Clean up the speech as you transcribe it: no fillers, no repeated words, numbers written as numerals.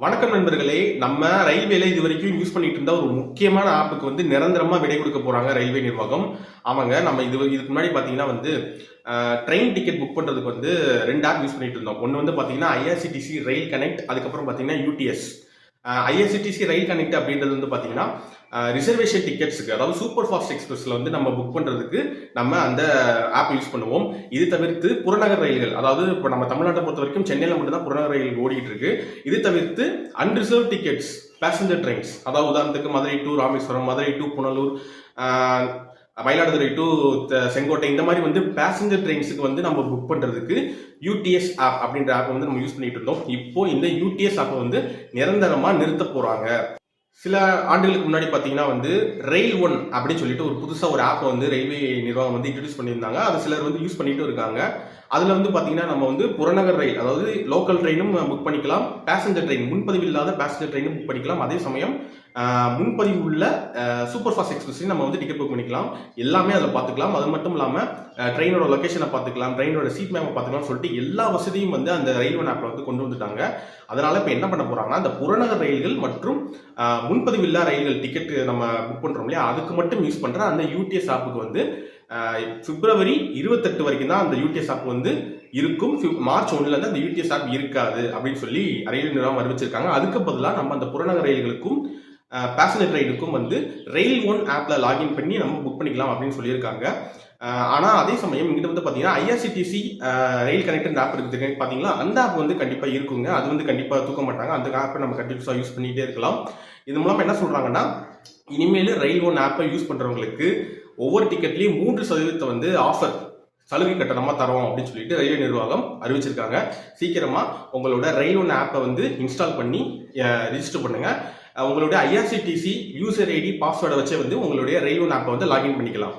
வணக்கம் நண்பர்களே. நம்ம ரயில்வேல இது வரைக்கும் யூஸ் பண்ணிட்டு இருந்த ஒரு முக்கியமான ஆப்புக்கு நிரந்தரமா விடை கொடுக்க போறாங்க ரயில்வே நிர்வாகம். நம்ம இதுக்கு முன்னாடி பாத்தீங்கன்னா ட்ரெயின் டிக்கெட் புக் பண்றதுக்கு ரெண்டு ஆப் யூஸ் பண்ணிட்டு இருந்தோம். ஒன்னு பாத்தீங்கன்னா ஐஆர்சிடிசி ரயில் கனெக்ட், அதுக்கப்புறம் பாத்தீங்கன்னா யூடிஎஸ். ஐஆர்சிடிசி ரயில் கனெக்ட் அப்படின்றது பாத்தீங்கன்னா ரிசர்வேஷன் டிக்கெட்ஸுக்கு, அதாவது சூப்பர் ஃபாஸ்ட் எக்ஸ்பிரஸ்ல நம்ம புக் பண்றதுக்கு நம்ம அந்த ஆப் யூஸ் பண்ணுவோம். இது தவிர்த்து புறநகர் ரயில்கள், அதாவது இப்போ நம்ம தமிழ்நாட்டை பொறுத்த வரைக்கும் சென்னையில மட்டும் தான் புறநகர் ரயில் ஓடிட்டு இருக்கு. இது தவிர்த்து அன்ரிசர்வ் டிக்கெட்ஸ் பேசஞ்சர் ட்ரெயின்ஸ், அதாவது உதாரணத்துக்கு Madurai to Rameswaram, Madurai to Punalur, Mayiladuthurai to Sengottai, இந்த மாதிரி பேசஞ்சர் ட்ரெயின்ஸுக்கு நம்ம புக் பண்றதுக்கு யூடிஎஸ் ஆப் அப்படின்ற ஆப் நம்ம யூஸ் பண்ணிட்டு இருந்தோம். இப்போ இந்த யூடிஎஸ் ஆப்பை நிரந்தரமா நிறுத்த போறாங்க. சில ஆண்டுகளுக்கு முன்னாடி பாத்தீங்கன்னா ரயில் ஒன் அப்படின்னு சொல்லிட்டு ஒரு புதுசா ஒரு ஆப் ரயில்வே நிர்வாகம் இன்ட்ரடியூஸ் பண்ணியிருந்தாங்க. அது சிலர் யூஸ் பண்ணிட்டு இருக்காங்க. அதுல பாத்தீங்கன்னா நம்ம புறநகர் ரயில், அதாவது லோக்கல் ட்ரெயினும் புக் பண்ணிக்கலாம், பேசஞ்சர் ட்ரெயின் முன்பதிவு இல்லாத பேசஞ்சர் ட்ரெயினும் புக் பண்ணிக்கலாம். அதே சமயம் முன்பதிவு உள்ள சூப்பர் ஃபாஸ்ட் எக்ஸ்பிரஸ் நம்ம டிக்கெட் புக் பண்ணிக்கலாம். எல்லாமே அதில் பார்த்துக்கலாம். அது மட்டும் இல்லாம ட்ரெயினோட லொகேஷனை பார்த்துக்கலாம், ட்ரெயினோட சீட் மேப்பை பார்த்துக்கலாம் சொல்லிட்டு எல்லா வசதியும் அந்த ரயில்வே ஆப்ல கொண்டு வந்துட்டாங்க. அதனால இப்ப என்ன பண்ண போறாங்கன்னா, அந்த புறநகர் ரயில்கள் மற்றும் முன்பதிவு இல்லா ரயில்கள் டிக்கெட் நம்ம புக் பண்றோம் இல்லையா, அதுக்கு மட்டும் யூஸ் பண்ற அந்த யூடிஎஸ் ஆப்புக்கு பிப்ரவரி 28 வரைக்கும் தான் அந்த யூடிஎஸ் ஆப் இருக்கும். மார்ச் 1ல இருந்து அந்த யூடிஎஸ் ஆப் இருக்காது அப்படின்னு சொல்லி ரயில் நிறுவனம் அறிவிச்சிருக்காங்க. அதுக்கு பதிலாக நம்ம அந்த புறநகர் ரயில்களுக்கும் பேசஞ்சர் ட்ரெயினுக்கும் ரயில் ஒன் ஆப்ல லாகின் பண்ணி நம்ம புக் பண்ணிக்கலாம் அப்படின்னு சொல்லியிருக்காங்க. ஆனா அதே சமயம் இங்கிட்ட பாத்தீங்கன்னா ஐஆர்சிடிசி ரயில் கனெக்ட் ஆப் இருக்கு பாத்தீங்களா, அந்த ஆப் கண்டிப்பா இருக்குங்க. அது கண்டிப்பா தூக்க மாட்டாங்க. அந்த ஆப்பை நம்ம கண்டிப்பா யூஸ் பண்ணிட்டே இருக்கலாம். இது மூலமா என்ன சொல்றாங்கன்னா, இனிமேல் ரயில் ஒன் ஆப்பை யூஸ் பண்றவங்களுக்கு ஒவ்வொரு டிக்கெட்லயும் 3% ஆஃபர், சலுகை கட்டணமா தரோம் அப்படின்னு சொல்லிட்டு ரயில்வே நிர்வாகம் அறிவிச்சிருக்காங்க. சீக்கிரமா உங்களோட ரயில் ஒன் ஆப்பை இன்ஸ்டால் பண்ணி ரிஜிஸ்டர் பண்ணுங்க. உங்களுடைய ஐஆர்சிடிசி யூசர் ஐடி பாஸ்வேர்டை வச்சு உங்களுடைய ரயில் ஒன் ஆப்பை லாகின் பண்ணிக்கலாம்.